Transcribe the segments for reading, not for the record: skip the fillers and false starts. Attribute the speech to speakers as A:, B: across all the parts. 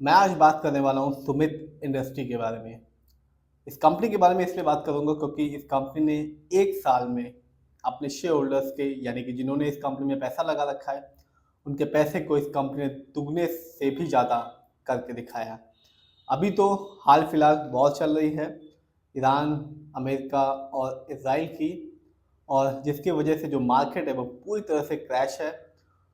A: मैं आज बात करने वाला हूँ सुमित इंडस्ट्री के बारे में। इस कंपनी के बारे में इसलिए बात करूँगा क्योंकि इस कंपनी ने 1 साल में अपने शेयर होल्डर्स के यानी कि जिन्होंने इस कंपनी में पैसा लगा रखा है, उनके पैसे को इस कंपनी ने दुगने से भी ज़्यादा करके दिखाया है। अभी तो हाल-फिलहाल वॉर चल रही है, ईरान, अमेरिका और इज़राइल की, और जिसकी वजह से जो मार्केट है वो पूरी तरह से क्रैश है।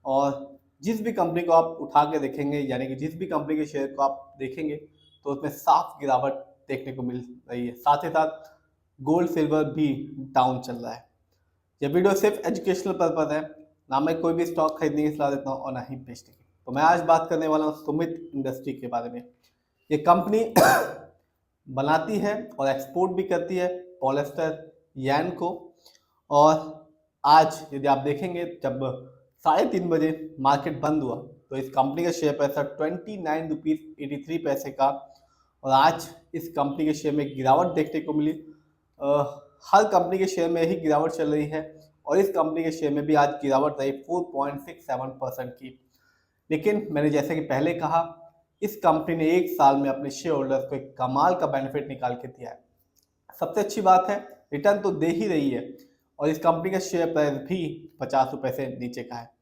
A: और जिस भी कंपनी को आप उठा के देखेंगे यानी कि जिस भी कंपनी के शेयर को आप देखेंगे तो उसमें साफ गिरावट देखने को मिल रही है। साथ ही साथ गोल्ड सिल्वर भी डाउन चल रहा है। यह वीडियो सिर्फ एजुकेशनल पर्पज है, ना मैं कोई भी स्टॉक खरीदने की सलाह देता हूँ और ना ही बेचने की। तो मैं आज बात करने वाला हूँ सुमित इंडस्ट्री के बारे में। ये कंपनी बनाती है और एक्सपोर्ट भी करती है पॉलिएस्टर यार्न को। और आज यदि आप देखेंगे जब 3:30 बजे मार्केट बंद हुआ तो इस कंपनी का शेयर प्राइस था 29 रुपीज़ 83 पैसे का। और आज इस कंपनी के शेयर में गिरावट देखने को मिली। हर कंपनी के शेयर में ही गिरावट चल रही है और इस कंपनी के शेयर में भी आज गिरावट रही 4.67% की। लेकिन मैंने जैसे कि पहले कहा, इस कंपनी ने 1 साल में अपने शेयर होल्डर्स को एक कमाल का बेनिफिट निकाल के दिया है। सबसे अच्छी बात है, रिटर्न तो दे ही रही है और इस कंपनी का शेयर प्राइस भी 50 रुपए से नीचे का है।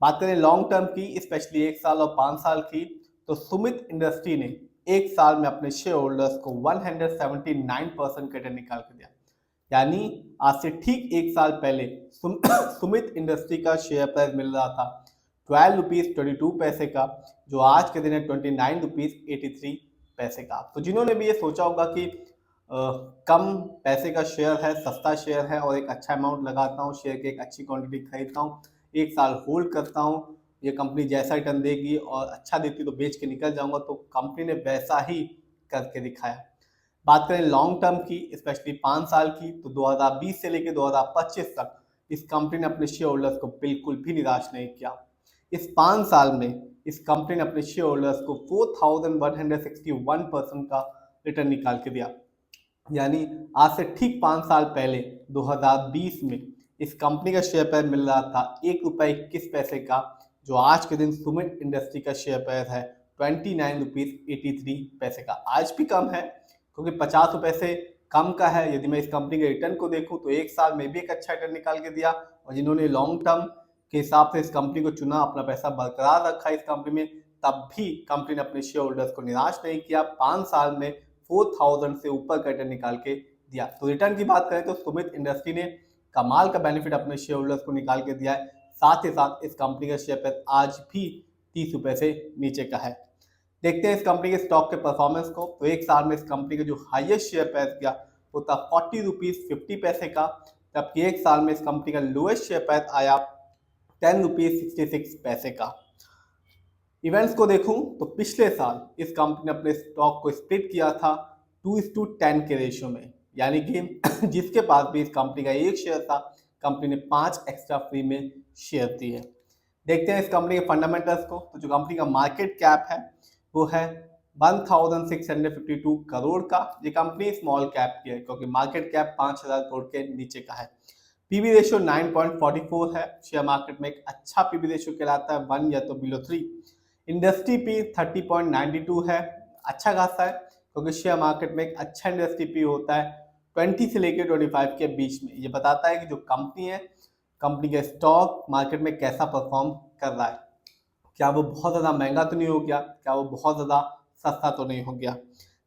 A: बात करें लॉन्ग टर्म की, स्पेशली 1 साल और 5 साल की, तो सुमित इंडस्ट्री ने 1 साल में अपने शेयर होल्डर्स को 179% रिटर्न निकाल के दिया। यानी आज से ठीक 1 साल पहले सुमित इंडस्ट्री का शेयर प्राइस मिल रहा था 12 रुपीज़ 22 पैसे का, जो आज के दिन है 29 रुपीज़ 83 पैसे का। तो जिन्होंने भी ये सोचा होगा कि कम पैसे का शेयर है, सस्ता शेयर है और एक अच्छा अमाउंट लगाता हूँ, शेयर की एक अच्छी क्वांटिटी खरीदता हूँ, 1 साल होल्ड करता हूँ, ये कंपनी जैसा रिटर्न देगी और अच्छा देती तो बेच के निकल जाऊंगा, तो कंपनी ने वैसा ही करके दिखाया। बात करें लॉन्ग टर्म की, स्पेशली 5 साल की, तो 2020 से लेकर 2025 तक इस कंपनी ने अपने शेयर होल्डर्स को बिल्कुल भी निराश नहीं किया। इस 5 साल में इस कंपनी ने अपने शेयर होल्डर्स को 4161% का रिटर्न निकाल के दिया। यानी आज से ठीक 5 साल पहले 2020 में इस कंपनी का शेयर प्राइस मिल रहा था 1 रुपये 21 पैसे का, जो आज के दिन सुमित इंडस्ट्री का शेयर प्राइस है 29 रुपीज़ 83 पैसे का। आज भी कम है क्योंकि 50 रुपए से कम का है। यदि मैं इस कंपनी के रिटर्न को देखूं तो 1 साल में भी एक अच्छा रिटर्न निकाल के दिया, और जिन्होंने लॉन्ग टर्म के हिसाब से इस कंपनी को चुना, अपना पैसा बरकरार रखा इस कंपनी में, तब भी कंपनी ने अपने शेयर होल्डर्स को निराश नहीं किया। 5 साल में 4000 से ऊपर का रिटर्न निकाल के दिया। तो रिटर्न की बात करें तो सुमित इंडस्ट्री ने कमाल का बेनिफिट अपने शेयर होल्डर्स को निकाल के दिया है। साथ ही साथ इस कंपनी का शेयर प्राइस आज भी 30 रुपए से नीचे का है। देखते हैं इस कंपनी के स्टॉक के परफॉर्मेंस को। तो 1 साल में इस कंपनी का जो हाईएस्ट शेयर प्राइस गया वो था 40 रुपीज़ 50 पैसे का, जबकि 1 साल में इस कंपनी का लोएस्ट शेयर प्राइस आया 10 रुपीज़ 66 पैसे का। इवेंट्स को देखूं तो पिछले साल इस कंपनी ने अपने स्टॉक को स्प्लिट किया था 2:10 के रेशियो में, यानी कि जिसके पास भी इस कंपनी का एक शेयर था, कंपनी ने 5 एक्स्ट्रा फ्री में शेयर दिए। देखते हैं इस कंपनी के फंडामेंटल्स को। तो जो कंपनी का मार्केट कैप है वो है 1652 करोड़ का। ये कंपनी स्मॉल कैप की है क्योंकि मार्केट कैप 5000 करोड़ के नीचे का है। पीवी रेशियो 9.44 है। शेयर मार्केट में एक अच्छा पीवी रेशियो कहलाता है, 1 या तो बिलो 3। इंडस्ट्री पी 30.92 है, अच्छा खासा है क्योंकि शेयर मार्केट में एक अच्छा इंडस्ट्री पी होता है 20 से लेकर 25 के बीच में। ये बताता है कि जो कंपनी है, कंपनी का स्टॉक मार्केट में कैसा परफॉर्म कर रहा है। क्या वो बहुत ज़्यादा महंगा तो नहीं हो गया, क्या वो बहुत ज़्यादा सस्ता तो नहीं हो गया।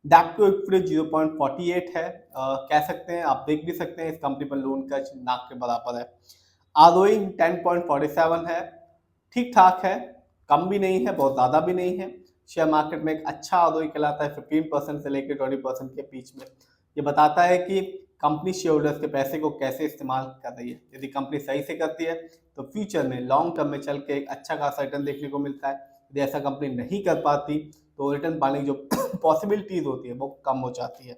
A: डेट टू इक्विटी 0.48 है। कह सकते हैं, आप देख भी सकते हैं, इस कंपनी पर लोन का नाक के बराबर है। आरओई 10.47 है, ठीक ठाक है, कम भी नहीं है बहुत ज़्यादा भी नहीं है। शेयर मार्केट में एक अच्छा आरओई कहलाता है 15% से लेकर 20% के बीच में। ये बताता है कि कंपनी शेयर होल्डर्स के पैसे को कैसे इस्तेमाल कर रही है। यदि कंपनी सही से करती है तो फ्यूचर में लॉन्ग टर्म में चल के एक अच्छा खासा रिटर्न देखने को मिलता है। यदि ऐसा कंपनी नहीं कर पाती तो रिटर्न पाने की जो पॉसिबिलिटीज होती है वो कम हो जाती है।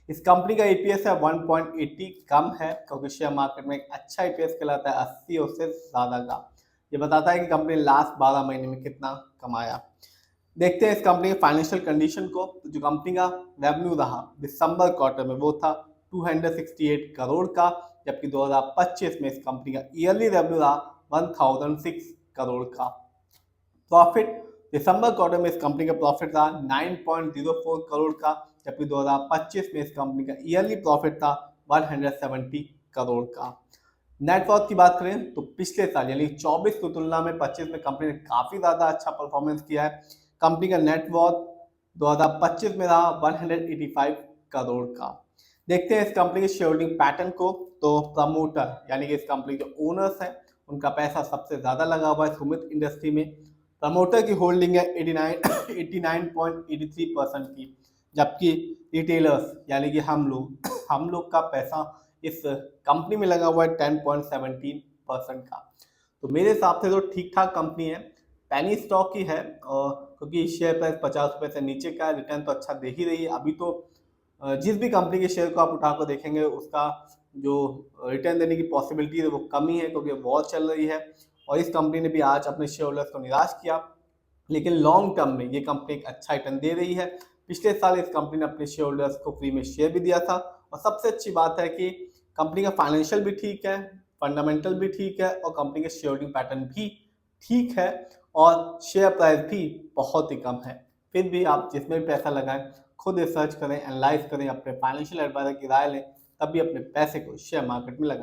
A: इस कंपनी का ईपीएस है 1.80, कम है क्योंकि शेयर मार्केट में एक अच्छा ईपीएस कहलाता है 80 और उससे ज़्यादा का। ये बताता है कि कंपनी ने लास्ट 12 महीने में कितना कमाया। देखते हैं इस कंपनी के फाइनेंशियल कंडीशन को। तो जो कंपनी का रेवेन्यू रहा दिसंबर क्वार्टर में वो था 268 करोड़ का, जबकि 2025 में इस कंपनी का ईयरली रेवेन्यू रहा 1006 करोड़ का। प्रॉफिट दिसंबर क्वार्टर में इस कंपनी का प्रॉफिट था 9.04 करोड़ का, जबकि 2025 में इस कंपनी का ईयरली प्रॉफिट था 170 करोड़ का। नेटवर्थ की बात करें तो पिछले साल यानी 24 की तुलना में 25 में कंपनी ने काफी ज्यादा अच्छा परफॉर्मेंस किया है। कंपनी का नेटवर्थ 2025 में रहा 185 करोड़ का। देखते हैं इस कंपनी के शेयर होल्डिंग पैटर्न को। तो प्रमोटर यानी कि इस कंपनी के ओनर्स हैं, उनका पैसा सबसे ज्यादा लगा हुआ है सुमित इंडस्ट्री में। प्रमोटर की होल्डिंग है 89.83% की, जबकि रिटेलर्स यानी कि हम लोग का पैसा इस कंपनी में लगा हुआ है 10.17% का। तो मेरे हिसाब से तो ठीक ठाक कंपनी है, पैनी स्टॉक की है, क्योंकि शेयर प्राइस 50 रुपये से नीचे का, रिटर्न तो अच्छा दे ही रही है। अभी तो जिस भी कंपनी के शेयर को आप उठाकर देखेंगे उसका जो रिटर्न देने की पॉसिबिलिटी है वो कम ही है, क्योंकि वॉर चल रही है और इस कंपनी ने भी आज अपने शेयर होल्डर्स को निराश किया। लेकिन लॉन्ग टर्म में ये कंपनी एक अच्छा रिटर्न दे रही है। पिछले साल इस कंपनी ने अपने शेयर होल्डर्स को फ्री में शेयर भी दिया था। और सबसे अच्छी बात है कि कंपनी का फाइनेंशियल भी ठीक है, फंडामेंटल भी ठीक है और कंपनी के शेयर होल्डिंग पैटर्न भी ठीक है और शेयर प्राइस भी बहुत ही कम है। फिर भी आप जिसमें भी पैसा लगाएं खुद रिसर्च करें, एनालाइज करें, अपने फाइनेंशियल एडवाइजर की राय लें, तभी अपने पैसे को शेयर मार्केट में लगाएं।